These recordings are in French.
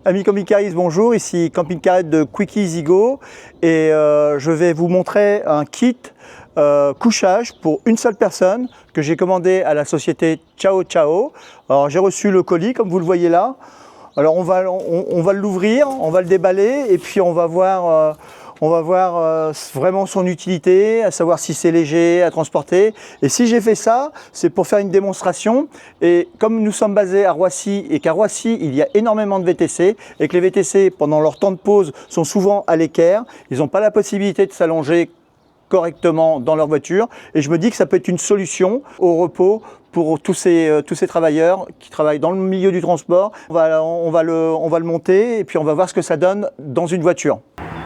Amis camping-caristes, bonjour, ici Camping Carrette de Quick Easy Go et je vais vous montrer un kit couchage pour une seule personne que j'ai commandé à la société Ciao Ciao. Alors j'ai reçu le colis comme vous le voyez là. Alors on va l'ouvrir, on va le déballer et puis on va voir vraiment son utilité, à savoir si c'est léger à transporter. Et si j'ai fait ça, c'est pour faire une démonstration. Et comme nous sommes basés à Roissy et qu'à Roissy, il y a énormément de VTC et que les VTC, pendant leur temps de pause, sont souvent à l'équerre, ils n'ont pas la possibilité de s'allonger correctement dans leur voiture. Et je me dis que ça peut être une solution au repos pour tous ces travailleurs qui travaillent dans le milieu du transport. On va le monter et puis on va voir ce que ça donne dans une voiture.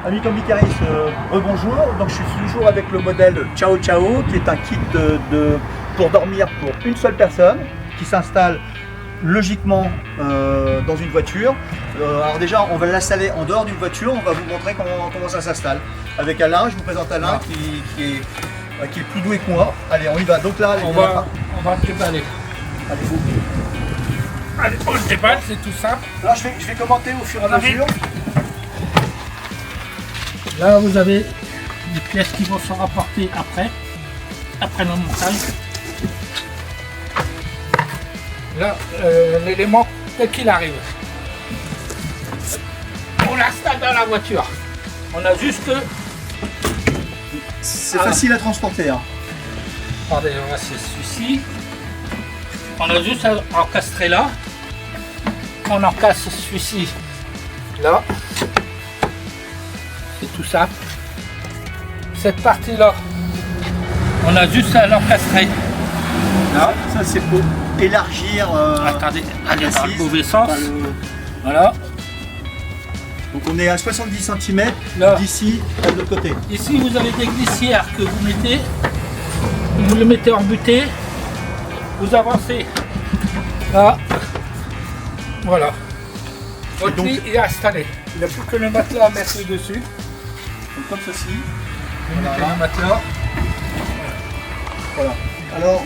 Amis camping-caristes, rebonjour. Donc je suis toujours avec le modèle Ciao Ciao qui est un kit pour dormir pour une seule personne qui s'installe logiquement dans une voiture. Alors déjà on va l'installer en dehors d'une voiture, on va vous montrer comment ça s'installe. Avec Alain, je vous présente Alain qui est plus doué que moi. Allez, on y va. Donc là, on va le déballer. Allez-vous. Allez, on le déballe, c'est tout simple. Là je vais commenter au fur et à mesure. Là, vous avez des pièces qui vont se rapporter après le montage. Là, l'élément tel qu'il arrive. On l'installe dans la voiture. On a juste... C'est facile à transporter. Hein. Regardez, c'est celui-ci. On a juste à encastrer là. On encastre celui-ci là. C'est tout simple. Cette partie-là, on a juste à l'encastrer. Là, ça c'est pour élargir. Attendez, allez dans le mauvais sens. Voilà. Donc on est à 70 cm d'ici à l'autre côté. Ici vous avez des glissières que vous mettez. Vous le mettez en butée. Vous avancez. Là. Voilà. Votre lit est installé. Il n'y a plus que le matelas à mettre dessus. Donc comme ceci. Vous mettez le matelas. Voilà. Alors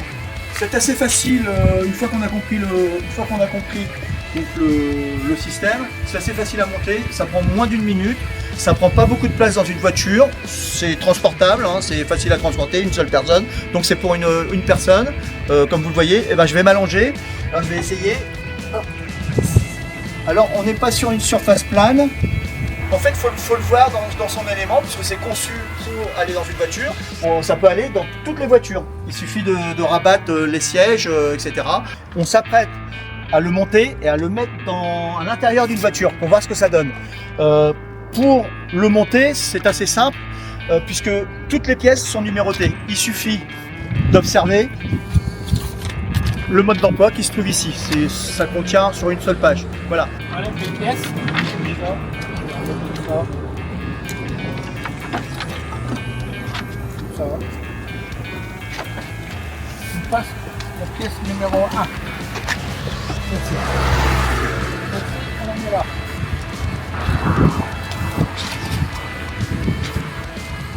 c'est assez facile une fois qu'on a compris donc, le système. C'est assez facile à monter. Ça prend moins d'une minute. Ça prend pas beaucoup de place dans une voiture. C'est transportable. Hein, c'est facile à transporter une seule personne. Donc c'est pour une personne. Comme vous le voyez. Et ben je vais m'allonger. Alors je vais essayer. Alors on n'est pas sur une surface plane. En fait, il faut le voir dans son élément, puisque c'est conçu pour aller dans une voiture. Ça peut aller dans toutes les voitures. Il suffit de rabattre les sièges, etc. On s'apprête à le monter et à le mettre à l'intérieur d'une voiture pour voir ce que ça donne. Pour le monter, c'est assez simple, puisque toutes les pièces sont numérotées. Il suffit d'observer le mode d'emploi qui se trouve ici. Ça contient sur une seule page. Voilà. Enlève les pièces. Ça. Ça. On passe la pièce numéro 1. Celle-ci. On la met là.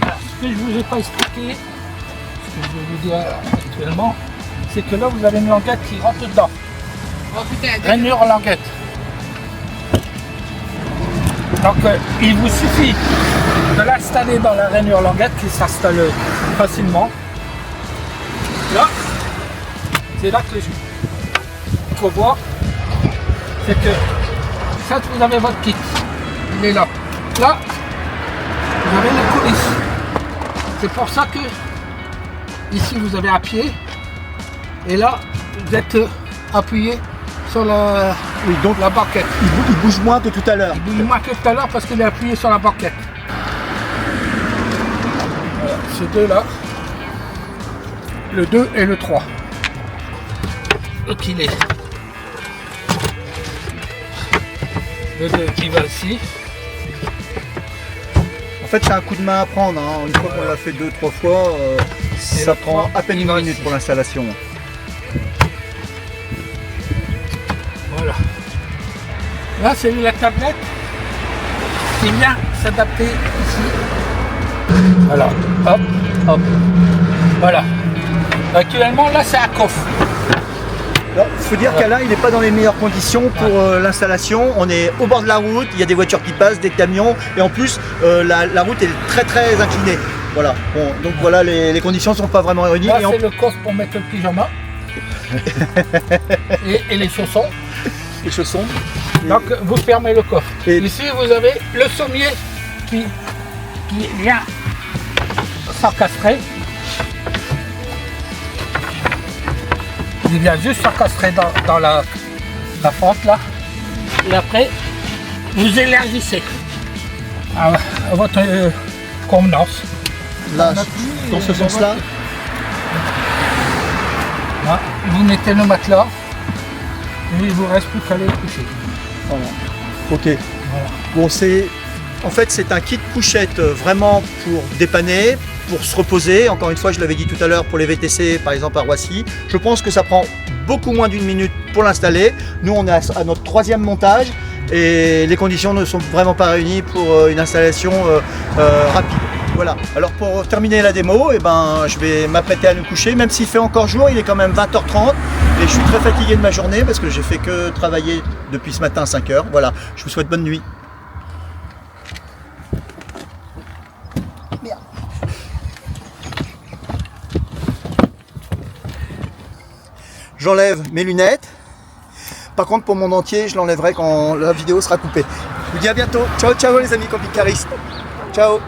Alors, ce que je ne vous ai pas expliqué, ce que je vais vous dire actuellement, c'est que là vous avez une languette qui rentre dedans. Rainure languette. Donc il vous suffit de l'installer dans la rainure languette qui s'installe facilement. Là, c'est là que il faut voir, c'est que quand vous avez votre kit, il est là. Là, vous avez les coulisses. C'est pour ça que ici vous avez un pied et là vous êtes appuyé sur la banquette. Il bouge moins que tout à l'heure. Il bouge moins que tout à l'heure parce qu'il est appuyé sur la banquette. Voilà, ces deux là. Le 2 et le 3. Donc il est. Le 2 qui va ici. En fait c'est un coup de main à prendre. Hein. Une fois qu'on l'a fait 2-3 fois, ça prend à peine une minute pour l'installation. Voilà. Là, c'est la tablette qui vient s'adapter ici. Voilà. Hop, hop. Voilà. Actuellement, là, c'est un coffre. Il faut dire qu'Alain, il n'est pas dans les meilleures conditions pour l'installation. On est au bord de la route, il y a des voitures qui passent, des camions, et en plus, la route est très très inclinée. Voilà. Bon, donc voilà, les conditions ne sont pas vraiment réunies. Là, c'est le coffre pour mettre le pyjama. et les chaussons. Les chaussons. Donc, vous fermez le coffre. Et ici, vous avez le sommier qui vient s'encastrer. Il vient juste s'encastrer dans la fente là. Et après, vous élargissez à votre convenance. là, dans ce sens-là. Là, vous mettez le matelas et il vous reste plus qu'à aller coucher. Voilà. Ok. Voilà. Bon, en fait, c'est un kit couchette vraiment pour dépanner, pour se reposer. Encore une fois, je l'avais dit tout à l'heure pour les VTC, par exemple à Roissy. Je pense que ça prend beaucoup moins d'une minute pour l'installer. Nous, on est à notre 3e montage et les conditions ne sont vraiment pas réunies pour une installation rapide. Voilà. Alors pour terminer la démo, je vais m'apprêter à nous coucher. Même s'il fait encore jour, il est quand même 20h30 et je suis très fatigué de ma journée parce que j'ai fait que travailler depuis ce matin à 5h. Voilà. Je vous souhaite bonne nuit. J'enlève mes lunettes. Par contre, pour mon dentier, je l'enlèverai quand la vidéo sera coupée. Je vous dis à bientôt. Ciao, ciao les amis camping-caristes. Ciao.